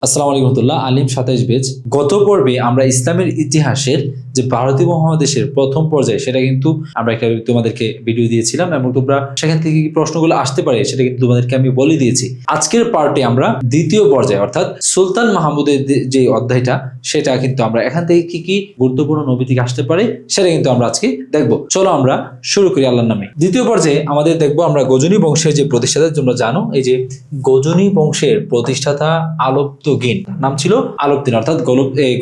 আসসালামু আলাইকুম রহমতুল্লাহ। আলিম 27 পেজ। গত পর্বে আমরা ইসলামের ইতিহাসের যে ভারতীয় মহাদেশের প্রথম পর্যায়ে সেটা কিন্তু আমরা একটা তোমাদেরকে ভিডিও দিয়েছিলাম এবং তোমরা সেখান থেকে কি প্রশ্নগুলো আসতে পারে সেটা কিন্তু তোমাদেরকে আমি বলে দিয়েছি। আজকের পার্টে আমরা দ্বিতীয় পর্যায়ে অর্থাৎ সুলতান মাহমুদের যে অধ্যায়টা সেটা কিন্তু আমরা এখান থেকে কি কি গুরুত্বপূর্ণ নবী থেকে আসতে পারে সেটা কিন্তু আমরা আজকে দেখবো। চলো আমরা শুরু করি আল্লাহর নামে। দ্বিতীয় পর্যায়ে আমাদের দেখবো আমরা গজনী বংশের যে প্রতিষ্ঠাতা, তোমরা জানো এই যে গজনী বংশের প্রতিষ্ঠাতা আলব্ধগীন, নাম ছিল আলব্ধীন, অর্থাৎ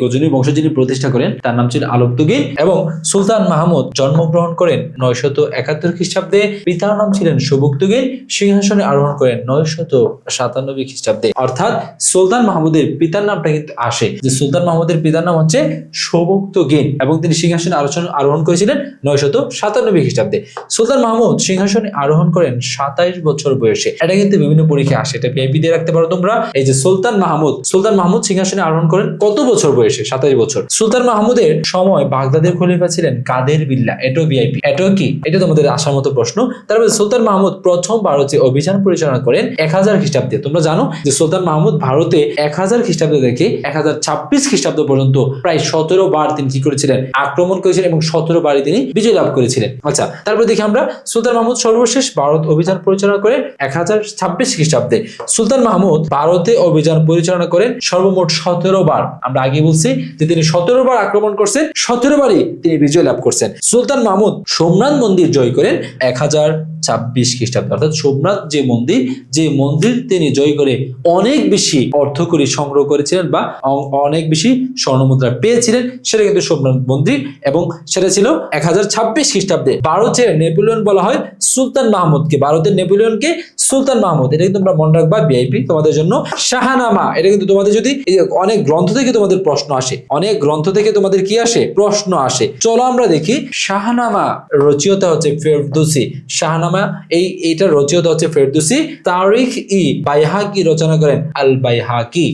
গজনী বংশ যিনি প্রতিষ্ঠা করেন তার নাম ছিল আলব্ধগীন। এবং সুলতান মাহমুদ জন্মগ্রহণ করেন 971 খ্রিস্টাব্দে। পিতার নাম ছিলেন সুবুক্তগীন। সিংহাসনে আরোহণ করেন 997 খ্রিস্টাব্দে। অর্থাৎ সুলতান মাহমুদের পিতার নামটা কিন্তু আসে যে সুলতান মাহমুদের পিতার নাম হচ্ছে সুবুক্তগীন এবং তিনি সিংহাসনে আরোহণ করেছিলেন 997 খ্রিস্টাব্দে। সুলতান মাহমুদ সিংহাসনে আরোহণ করেন 27 বছর বয়সে। এটা কিন্তু বিভিন্ন পরীক্ষায় আসে, এটা ভিআইপি দিয়ে রাখতে পারো তোমরা। এই যে সুলতান মাহমুদ সিংহাসনে আরোহণ করেন কত বছর বয়সে? 27 বছর। সুলতান মাহমুদের সময় বাগদাদের খলিফা ছিলেন কাদের বিল্লাহ। এটাও ভিআইপি। এটাও কি? এটা তোমাদের আসার মতো প্রশ্ন। তারপরে সুলতান মাহমুদ প্রথম ভারতে অভিযান পরিচালনা করেন 1000 খ্রিস্টাব্দে। তোমরা জানো যে সুলতান মাহমুদ ভারতে 1000 খ্রিস্টাব্দ থেকে 1026 খ্রিস্টাব্দ পর্যন্ত প্রায় 17 বার তিনি কি করেছিলেন? আক্রমণ করেছিলেন এবং 17 বারই তিনি বিজয় লাভ করেছিলেন। আচ্ছা, তারপরে দেখি আমরা সুলতান মাহমুদ সর্বশেষ ভারত অভিযান পরিচালনা করেন 1026 খ্রিস্টাব্দে। সুলতান মাহমুদ ভারতে অভিযান পরিচালনা করেন সর্বমোট 17 বার। আমরা আগে বলছি যে তিনি 17 বার আক্রমণ করছেন, 17 বারই তিনি বিজয় লাভ করছেন। সুলতান মাহমুদ সোমনাথ মন্দির জয় করেন 1026 খ্রিস্টাব্দে। অর্থাৎ সোমনাথ যে মন্দির তিনি জয় করে অনেক বেশি অর্থকরী সংগ্রহ করেছিলেন বা অনেক বেশি স্বর্ণমুদ্রা পেয়েছিলেন, সেটা কিন্তু সোমনাথ মন্দির এবং সেটা ছিল 1026 খ্রিস্টাব্দে। ভারতের নেপোলিয়ন বলা হয় সুলতান মাহমুদকে। ভারতের নেপোলিয়নকে সুলতান মাহমুদ। এটা কিন্তু তোমরা মনে রাখবা, ভিআইপি তোমাদের জন্য। শাহনামা, এটা কিন্তু তোমাদের যদি অনেক গ্রন্থ থেকে তোমাদের প্রশ্ন আসে, অনেক গ্রন্থ থেকে তোমাদের কি আসে? প্রশ্ন আসে। চলো আমরা দেখি। শাহনামা রচয়িতা হচ্ছে ফেরদৌসী। শাহনামা এইটা রচয়িতা হচ্ছে ফেরদৌসী। তারিখ বাইহাকি রচনা করেন আল বাইহাকি।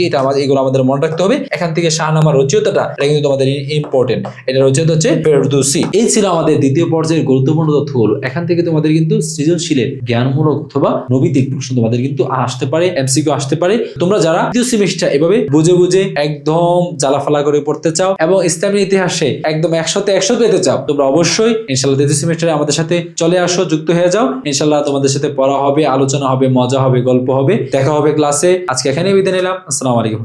এটা এগুলো আমাদের মনে রাখতে হবে। এখান থেকে শাহনামা রচয়িতাটা এটা কিন্তু তোমাদের ইম্পর্টেন্ট। এটা রচয়িতা হচ্ছে ফেরদৌসী। এই ছিল আমাদের দ্বিতীয় পর্যায়ের গুরুত্বপূর্ণ তথ্যগুলো। এখান থেকে তোমাদের কিন্তু সৃজনশীলের জ্ঞানমূলক অথবা নৈতিক প্রশ্ন তোমাদের কিন্তু আসতে পারে, এমসিকিউ আসতে পারে। তোমরা যারা দ্বিতীয় সেমিস্টার এভাবে বুঝে একদম জ্বালাফালা করে পড়তে চাও এবং ইসলামের ইতিহাসে একদম 100তে 100 পেতে চাও, তোমরা অবশ্যই ইনশাআল্লাহ দ্বিতীয় সেমিস্টারে আমাদের সাথে চলে আসো, যুক্ত হয়ে যাও। ইনশাআল্লাহ তোমাদের সাথে পড়া হবে, আলোচনা হবে, মজা হবে, গল্প হবে, দেখা হবে ক্লাসে। আজকে এখানেই বিদায় নিলাম। আসসালামু আলাইকুম।